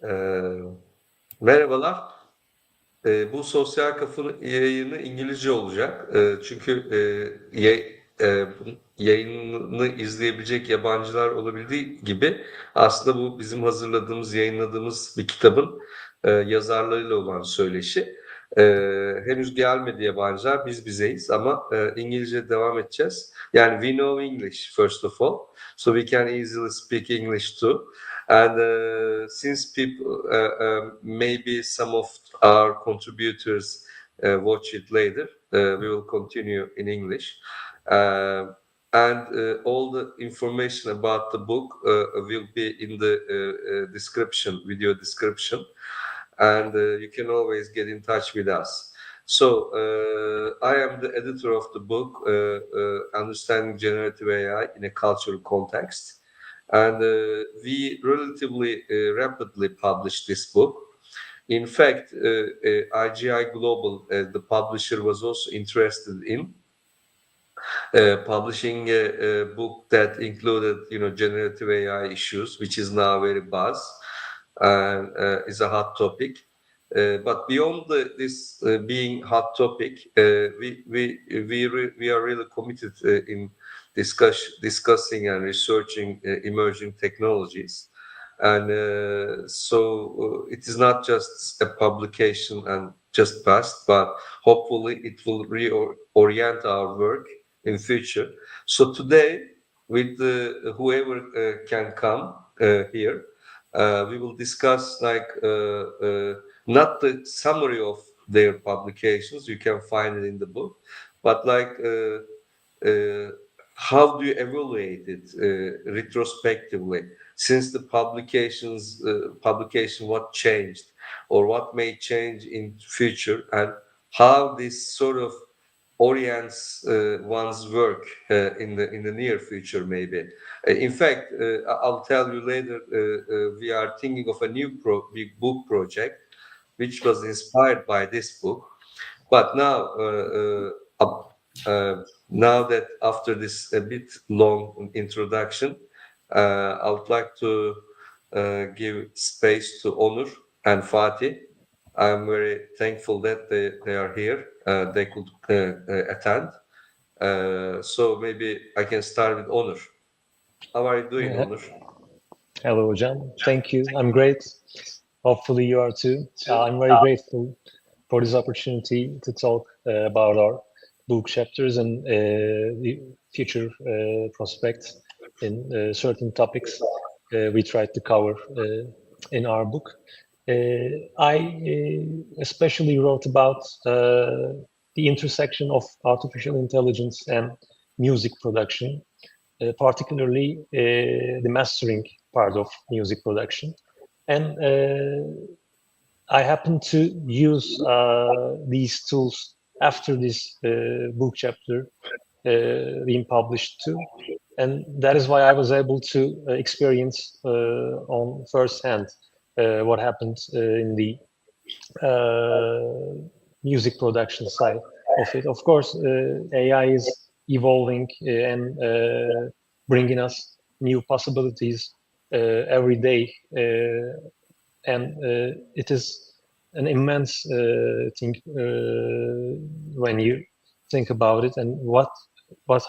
Ee, Merhabalar. Bu Sosyal Kafa yayını İngilizce olacak. Çünkü yayını izleyebilecek yabancılar olabildiği gibi aslında bu bizim hazırladığımız, yayınladığımız bir kitabın yazarlarıyla olan söyleşi. Henüz gelmedi yabancılar, biz bizeyiz ama İngilizce devam edeceğiz. Yani we know English first of all, so we can easily speak English too. And since people, maybe some of our contributors watch it later, we will continue in English. And all the information about the book will be in the description, video description. And you can always get in touch with us. So I am the editor of the book, Understanding Generative AI in a Cultural Context. And we relatively rapidly published this book. In fact, IGI Global, the publisher, was also interested in publishing a book that included, generative AI issues, which is now very buzz and is a hot topic. But beyond this being hot topic, we are really committed in discussing and researching emerging technologies. And so it is not just a publication and just past, but hopefully it will reorient our work in future. So today, with whoever can come here, we will discuss not the summary of their publications, you can find it in the book, but how do you evaluate it retrospectively since the publication, what changed or what may change in future, and how this sort of orients one's work in the near future, maybe. In fact, I'll tell you later. We are thinking of a new big book project, which was inspired by this book. But now that after this a bit long introduction, I would like to give space to Onur and Fatih. I'm very thankful that they are here. They could attend. So maybe I can start with Onur. How are you doing, Onur? Hello, John. Thank you. I'm great. Hopefully you are too. I'm very grateful for this opportunity to talk about our book chapters and the future prospects in certain topics we tried to cover in our book. I especially wrote about the intersection of artificial intelligence and music production, particularly the mastering part of music production. And I happen to use these tools after this book chapter being published too. And that is why I was able to experience on first hand what happened in the music production side of it. Of course, AI is evolving and bringing us new possibilities every day, and it is an immense thing when you think about it, and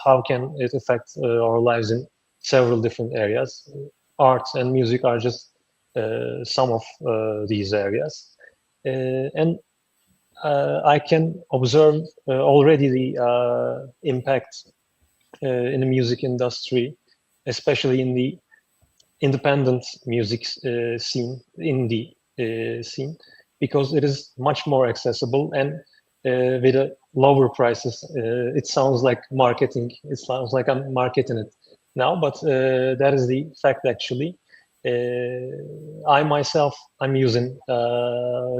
how can it affect our lives in several different areas. Art and music are just some of these areas, and I can observe already the impact in the music industry, especially in the independent music scene, indie scene, because it is much more accessible and with a lower prices. It sounds like marketing. It sounds like I'm marketing it now, but that is the fact actually. I myself, I'm using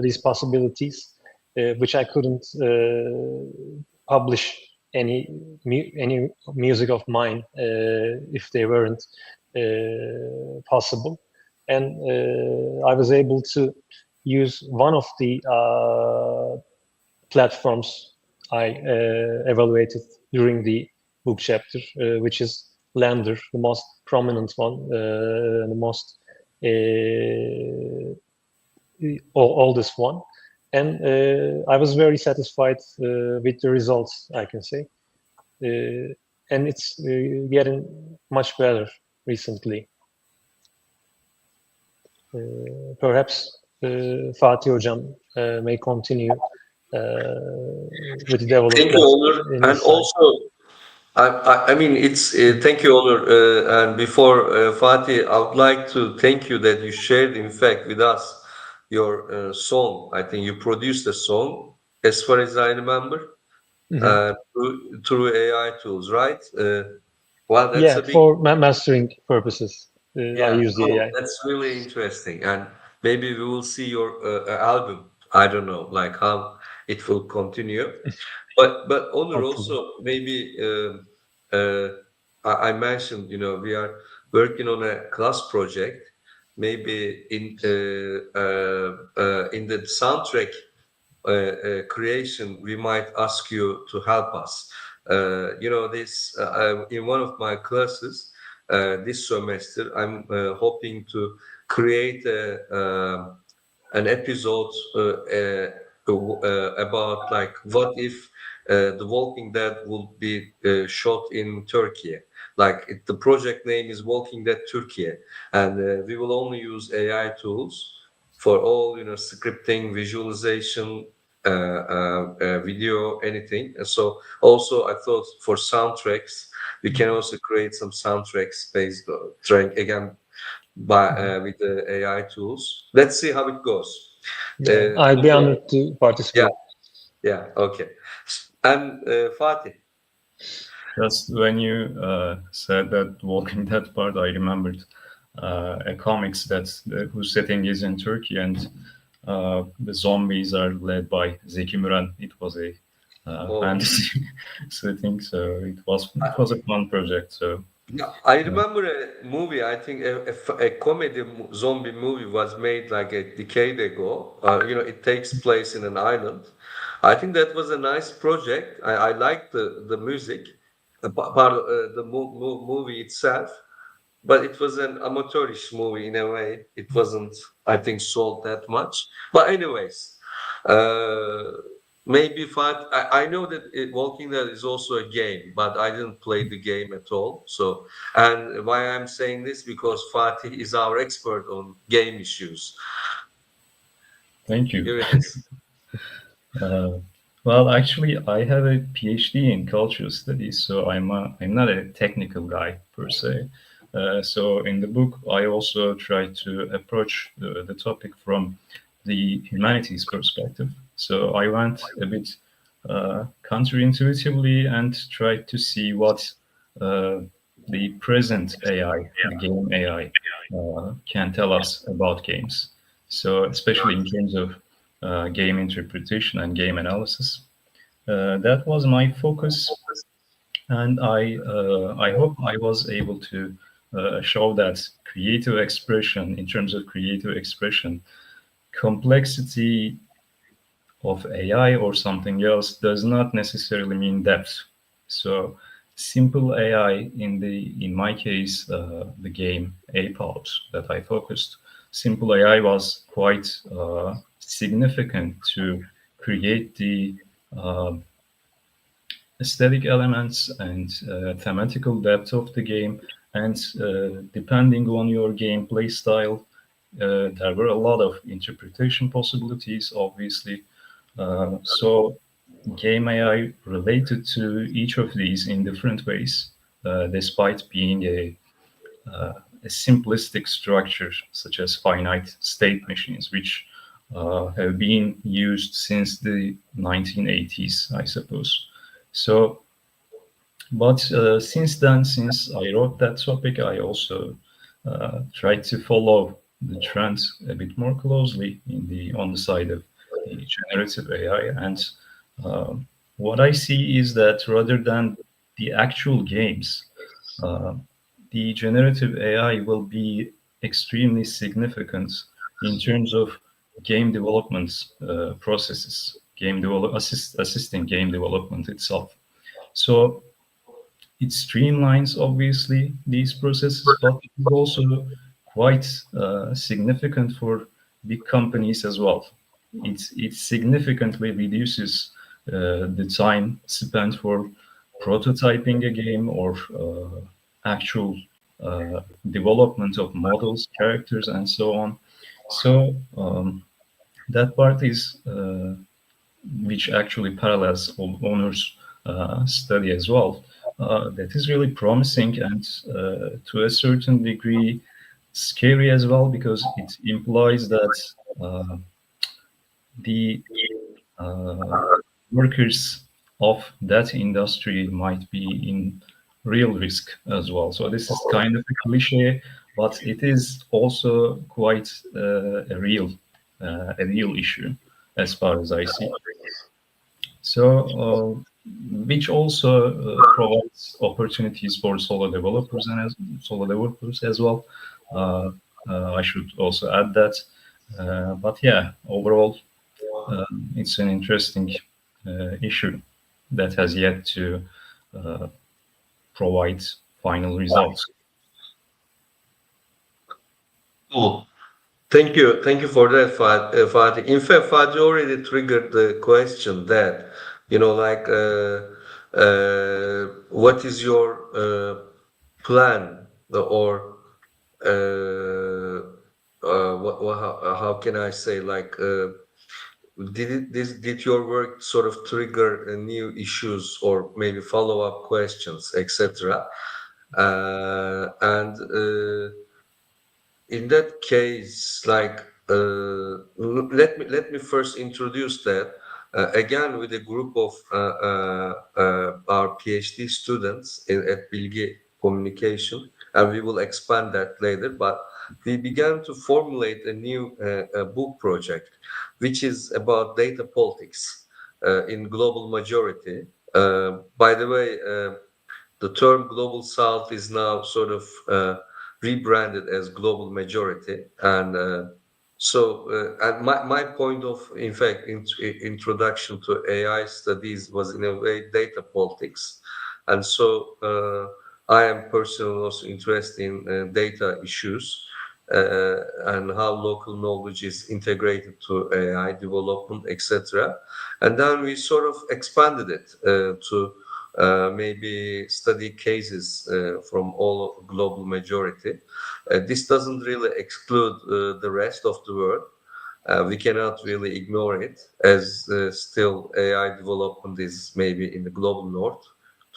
these possibilities, which I couldn't publish any music of mine if they weren't possible. And I was able to use one of the platforms I evaluated during the book chapter, which is Lender, the most prominent one, the most oldest one, and I was very satisfied with the results, I can say, and it's getting much better recently. Perhaps Fatih Hocam may continue with the Thank you, development Onur. in And his side. also, I mean, it's thank you, Onur. And before Fatih, I would like to thank you that you shared, in fact, with us your song. I think you produced a song, as far as I remember, Mhm. through AI tools, right? Well, that's Yeah, a big, for mastering purposes, I yeah, use the cool. AI. That's really interesting. And maybe we will see your album. I don't know, like how it will continue. But Onur, Hopefully. also maybe uh, I mentioned, we are working on a class project. Maybe in the soundtrack creation, we might ask you to help us. This in one of my classes this semester, I'm hoping to create an episode about like what if The Walking Dead will be shot in Turkey. Like the project name is Walking Dead Turkey, and we will only use AI tools for all scripting, visualization, video, anything. And so also I thought for soundtracks we can also create some soundtracks based on trying again by Mhm. with the AI tools. Let's see how it goes. Yeah, I'll be Also, honored to yeah, participate. yeah, okay. And Fatih, Just when you said that Walking Dead part, I remembered a comics whose setting is in Turkey, and the zombies are led by Zeki Müren. It was a oh, fantasy setting, so it was a fun project. So yeah, I uh, remember a movie. I think a comedy zombie movie was made like a decade ago. It takes place in an island. I think that was a nice project. I liked the music, part of the movie itself. But it was an amateurish movie in a way. It wasn't, I think, sold that much. But anyways, uh, maybe five. I know that Walking Dead is also a game, but I didn't play the game at all. So, and why I'm saying this because Fatih is our expert on game issues. thank you. Here it is. Uh, well, actually, I have a PhD in cultural studies, so I'm not a technical guy per se. So in the book, I also try to approach the topic from the humanities perspective. So I went a bit counterintuitively and tried to see what uh, the present AI, the game AI, can tell us about games. So especially in terms of game interpretation and game analysis. That was my focus, and I hope I was able to show that creative expression, in terms of creative expression, complexity of AI or something else does not necessarily mean depth. So simple AI in my case, the game Apalps that I focused, simple AI was quite significant to create the uh, aesthetic elements and thematical depth of the game. And depending on your gameplay style, there were a lot of interpretation possibilities, obviously. So game AI related to each of these in different ways, despite being a simplistic structure, such as finite state machines, which have been used since the 1980s, I suppose. So, but since then, since I wrote that topic, I also tried to follow the trends a bit more closely on the side of the generative AI. And what I see is that rather than the actual games, uh, the generative AI will be extremely significant in terms of game development processes, assisting game development itself. So it streamlines obviously these processes, but it is also quite significant for big companies as well. It significantly reduces the time spent for prototyping a game or actual development of models, characters, and so on. So that part is which actually parallels Onur's study as well. That is really promising and to a certain degree scary as well, because it implies that uh, the uh, workers of that industry might be in real risk as well. So this is kind of a cliche, but it is also quite a real issue as far as I see. So, which also provides opportunities for solo developers as well. Uh, I should also add that. But yeah, overall, it's an interesting issue that has yet to uh, provide final results. Cool. Thank you for that, Fatih. In fact, Fatih already triggered the question that, like, what is your plan, or how can I say, like, did your work sort of trigger new issues or maybe follow-up questions, etc. And in that case, like, let me first introduce that again with a group of our PhD students at Bilgi Communication, and we will expand that later. But we began to formulate a new book project, which is about data politics in global majority. By the way, the term global south is now sort of rebranded as global majority, and and my point of, in fact, introduction to AI studies was in a way data politics, and so I am personally also interested in data issues and how local knowledge is integrated to AI development, etc. And then we sort of expanded it to maybe study cases from all global majority. This doesn't really exclude the rest of the world. We cannot really ignore it, as still AI development is maybe in the global north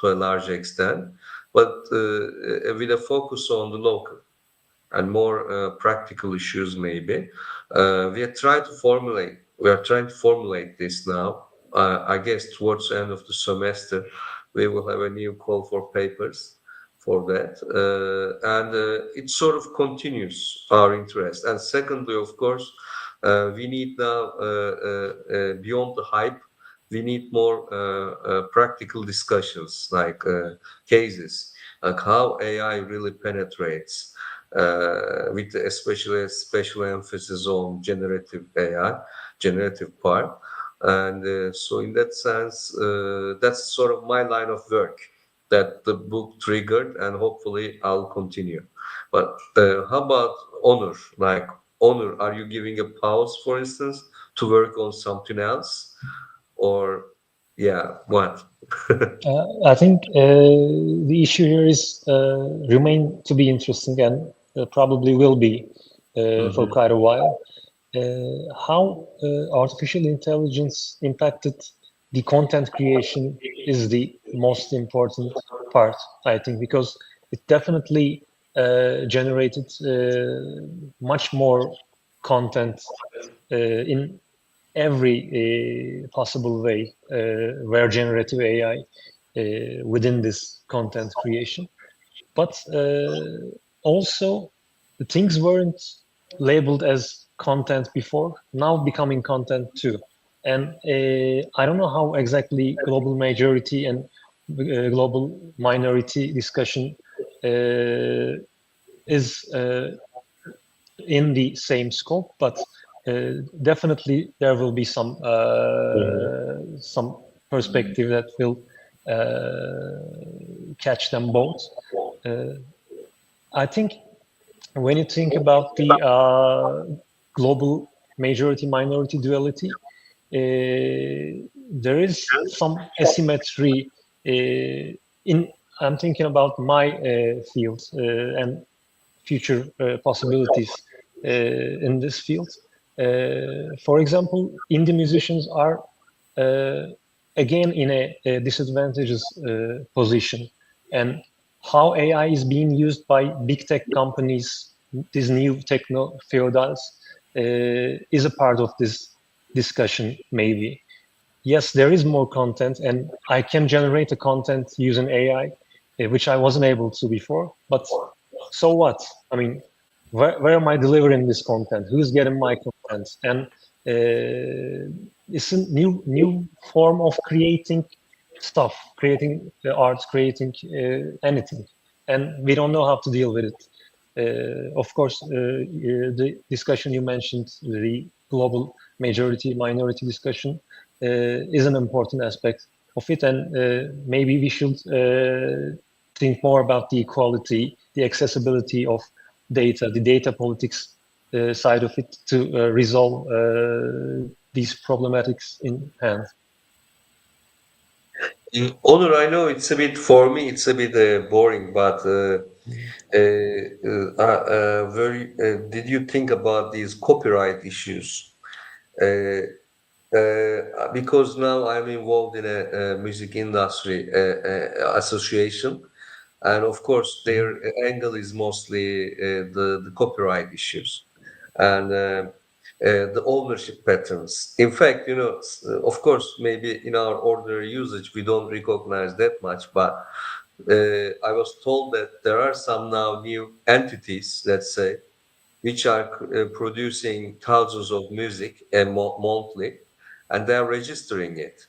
to a large extent, but with a focus on the local and more practical issues maybe. We are trying to formulate this now. I guess towards the end of the semester, we will have a new call for papers for that. And it sort of continues our interest. And secondly, of course, we need now, beyond the hype, we need more practical discussions, like cases, like how AI really penetrates, with especially a special emphasis on generative AI, generative part. And so in that sense, that's sort of my line of work that the book triggered, and hopefully I'll continue. But how about Onur? Like, Onur, are you giving a pause, for instance, to work on something else? Or, yeah, what? I think the issue here is remain to be interesting and probably will be for Mhm. quite a while. How artificial intelligence impacted the content creation is the most important part, I think, because it definitely generated much more content in every possible way where generative AI within this content creation. But also, the things weren't labeled as content before, now becoming content too. And I don't know how exactly global majority and global minority discussion is in the same scope, but definitely there will be some perspective that will catch them both. Uh, I think when you think about the global majority minority duality, there is some asymmetry in. I'm thinking about my field and future possibilities in this field. For example, indie musicians are uh, again in a disadvantageous position, and how AI is being used by big tech companies, these new techno feudals, is a part of this discussion, maybe. Yes, there is more content, and I can generate a content using AI, which I wasn't able to before. But so what? I mean, where am I delivering this content? Who's getting my content? And it's a new form of creating stuff, creating art, creating anything, and we don't know how to deal with it. Of course, the discussion you mentioned, the global majority minority discussion, is an important aspect of it, and maybe we should think more about the equality, the accessibility of data, the data politics side of it to resolve these problematics in hand. Onur, I know it's a bit for me, it's a bit boring, but did you think about these copyright issues? Uh, because now I'm involved in a music industry association, and of course their angle is mostly the copyright issues and the ownership patterns. In fact, of course, maybe in our ordinary usage we don't recognize that much, but I was told that there are some now new entities, let's say, which are producing thousands of music monthly, and they are registering it,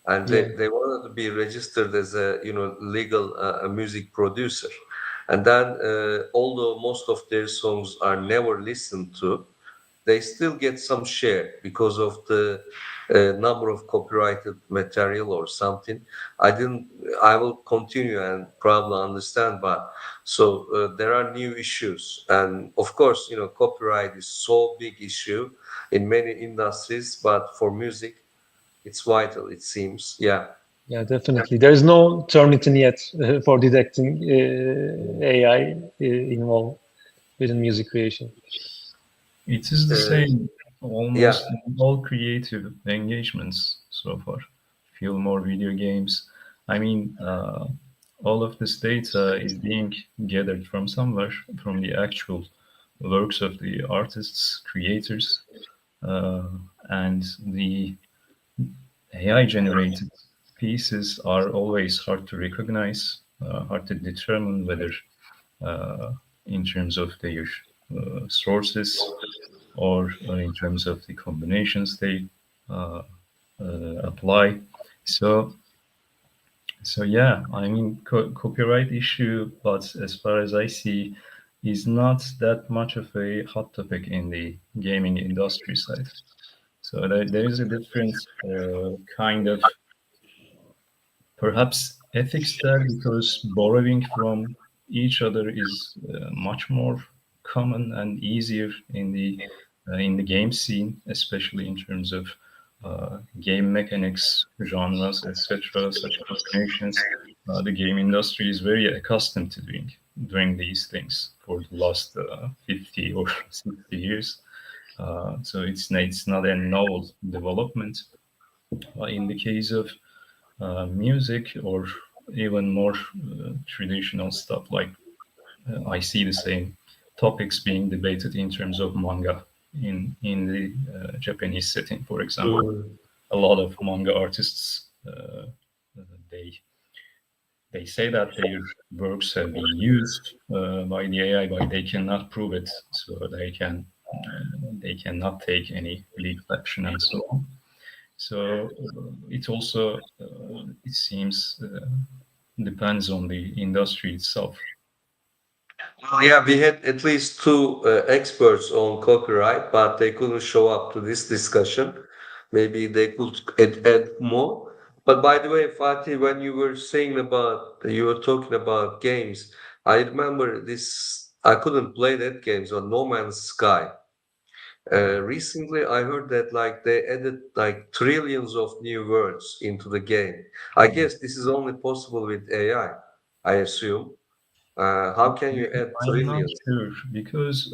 and Yeah, they wanted to be registered as a legal a music producer, and then although most of their songs are never listened to, they still get some share because of the number of copyrighted material or something. I didn't. I will continue and probably understand, but so there are new issues, and of course, copyright is so big issue in many industries, but for music, it's vital. It seems, yeah. yeah, definitely. There is no Turnitin yet for detecting AI involved within music creation. It is the Uh, same yeah. almost in all creative engagements so far. Film or video games. I mean, all of this data is being gathered from somewhere, from the actual works of the artists, creators, uh, and the AI generated pieces are always hard to recognize, hard to determine whether, uh, in terms of their sources or in terms of the combinations they uh, apply. So, so yeah, I mean, copyright issue, but as far as I see, is not that much of a hot topic in the gaming industry side. So there is a different kind of perhaps ethics there because borrowing from each other is much more common and easier in the game scene, especially in terms of game mechanics, genres, etc., such combinations. The game industry is very accustomed to doing these things for the last 50 or 60 years. So it's not a novel development. In the case of music or even more traditional stuff like I see the same topics being debated in terms of manga in the Japanese setting, for example. Mm. A lot of manga artists they they say that their works have been used by the AI, but they cannot prove it, so they cannot take any legal action and so on. So it also it seems depends on the industry itself. Well, yeah, we had at least two experts on copyright, but they couldn't show up to this discussion. Maybe they could add more. But by the way, Fatih, when you were talking about games, I remember this. I couldn't play that game on No Man's Sky. Recently, I heard that like they added like trillions of new words into the game. I guess this is only possible with AI, I assume. How can you add I'm not trillions? sure because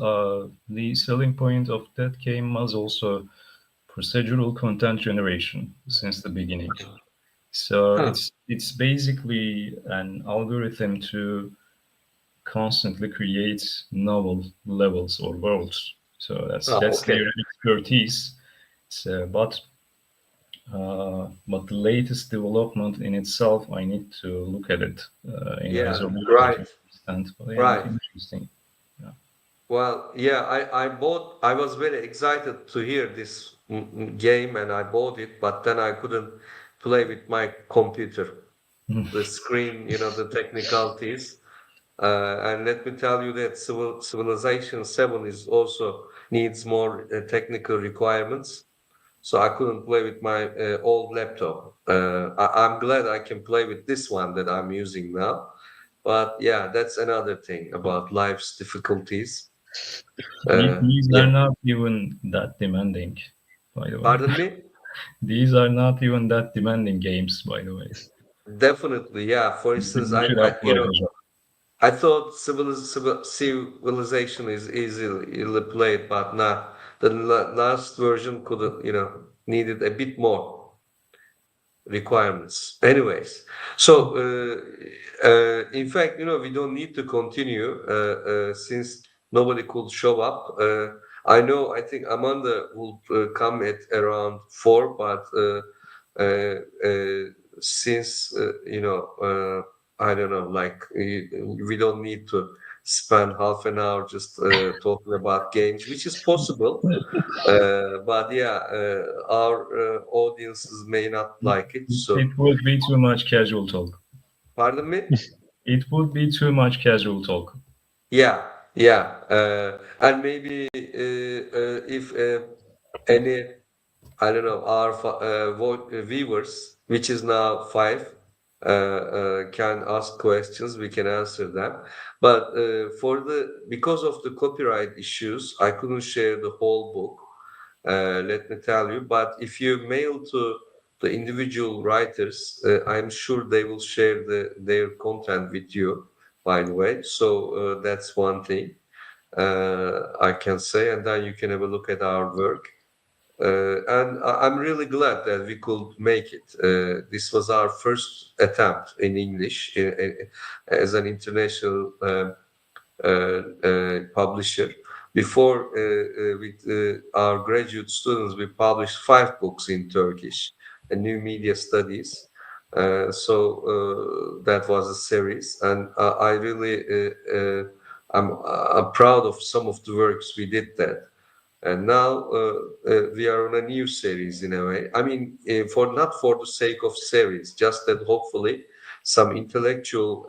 the selling point of that game was also procedural content generation since the beginning. So Huh. it's basically an algorithm to constantly create novel levels or worlds. So that's Okay. their expertise. So, but the latest development in itself, I need to look at it in Yeah, resolution to right, understand. But yeah, it's right. interesting. Yeah. Well, yeah, I was very excited to hear this game and I bought it, but then I couldn't play with my computer. The screen, the technicalities. And let me tell you that Civilization 7 is also needs more technical requirements. So I couldn't play with my old laptop. I'm glad I can play with this one that I'm using now. But yeah, that's another thing about life's difficulties. These are Yeah, not even that demanding, by the way. pardon me? These are not even that demanding games, by the way. Definitely, yeah. For instance, You should upload as well. I thought civilization is easily played, but not. The last version could, needed a bit more requirements. Anyways, so in fact, we don't need to continue since nobody could show up. I think Amanda will come at around 4, but since I don't know, like we don't need to spend half an hour just talking about games, which is possible. But yeah, our audiences may not like it. So, It would be too much casual talk. pardon me? It would be too much casual talk. Yeah, yeah. And maybe if any, I don't know, our viewers, which is now 5, can ask questions, we can answer them. But because of the copyright issues, I couldn't share the whole book. Let me tell you. But if you mail to the individual writers, I'm sure they will share their content with you, by the way. So that's one thing I can say. And then you can have a look at our work. And I'm really glad that we could make it. This was our first attempt in English as an international publisher. Before, with our graduate students, we published 5 books in Turkish, New Media Studies. So that was a series, and I really, I'm proud of some of the works we did that. And now we are on a new series in a way. I mean, for not for the sake of series, just that hopefully some intellectual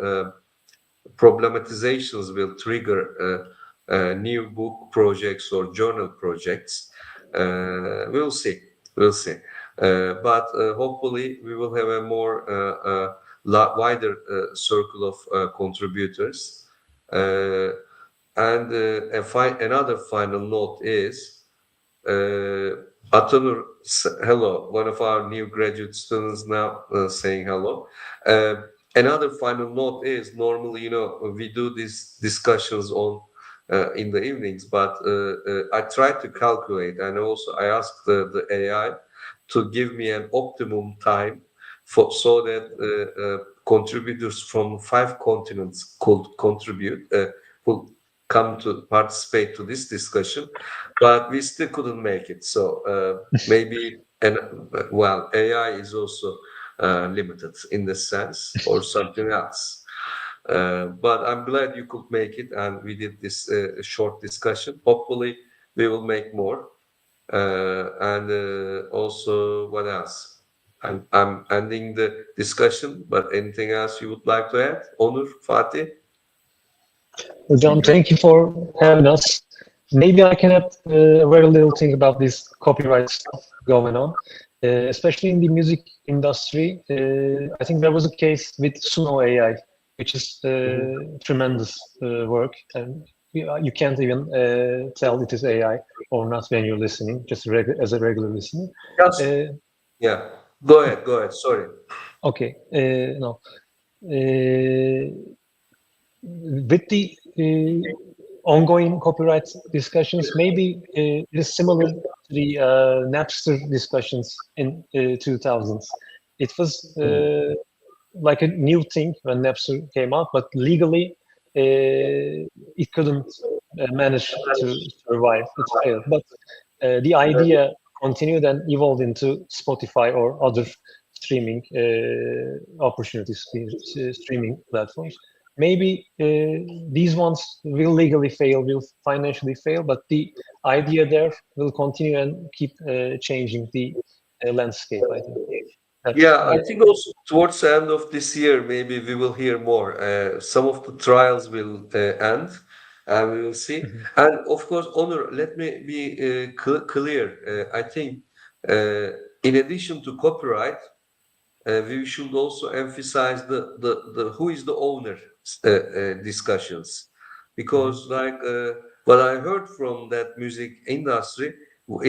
problematizations will trigger new book projects or journal projects. We'll see. We'll see. But hopefully, we will have a more wider circle of contributors. Uh, and another final note is Atanur, hello, one of our new graduate students now saying hello. Uh, Another final note is normally, we do these discussions on in the evenings, but I try to calculate, and also I asked the AI to give me an optimum time so that contributors from 5 continents could contribute, could come to participate to this discussion, but we still couldn't make it. So maybe, and well, AI is also limited in this sense, or something else. But I'm glad you could make it, and we did this short discussion. Hopefully, we will make more. And also, what else? I'm ending the discussion, but anything else you would like to add? Onur, Fatih? John, thank you for having us. Maybe I can add a very little thing about this copyright stuff going on, especially in the music industry. I think there was a case with Suno AI, which is Mhm. tremendous work, and you can't even tell it is AI or not when you're listening, just as a regular listener. Just yeah. Go ahead. Go ahead. Sorry. Okay, no. With the ongoing copyright discussions, maybe it is similar to the Napster discussions in 2000s. It was like a new thing when Napster came out, but legally it couldn't manage to survive. It failed. But the idea continued and evolved into Spotify or other streaming opportunities, streaming platforms. Maybe these ones will legally fail, will financially fail, but the idea there will continue and keep changing the landscape, I think. That's Yeah, I think also towards the end of this year, maybe we will hear more. Some of the trials will end, and we will see. Mhm. And of course, Onur, let me be clear. I think, in addition to copyright, we should also emphasize the who is the owner discussions, Mhm. because like what I heard from that music industry,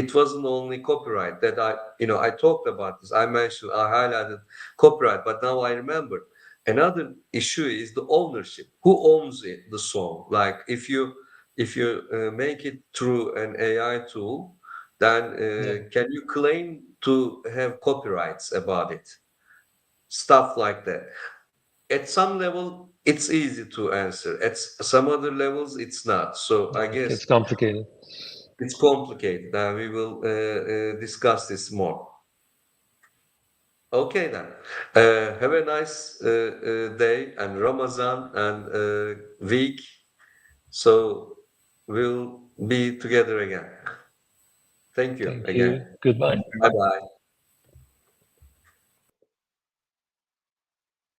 it wasn't only copyright that I talked about this. I highlighted copyright, but now I remember another issue is the ownership. Who owns it, the song? Like if you make it through an AI tool, then Yeah. can you claim to have copyrights about it? Stuff like that. At some level, it's easy to answer. At some other levels, it's not. So I Yeah, it guess gets complicated. it's complicated. And we will discuss this more. Okay, then. Have a nice day and Ramazan and week. So we'll be together again. Thank you Thank you. again. Goodbye. Bye bye.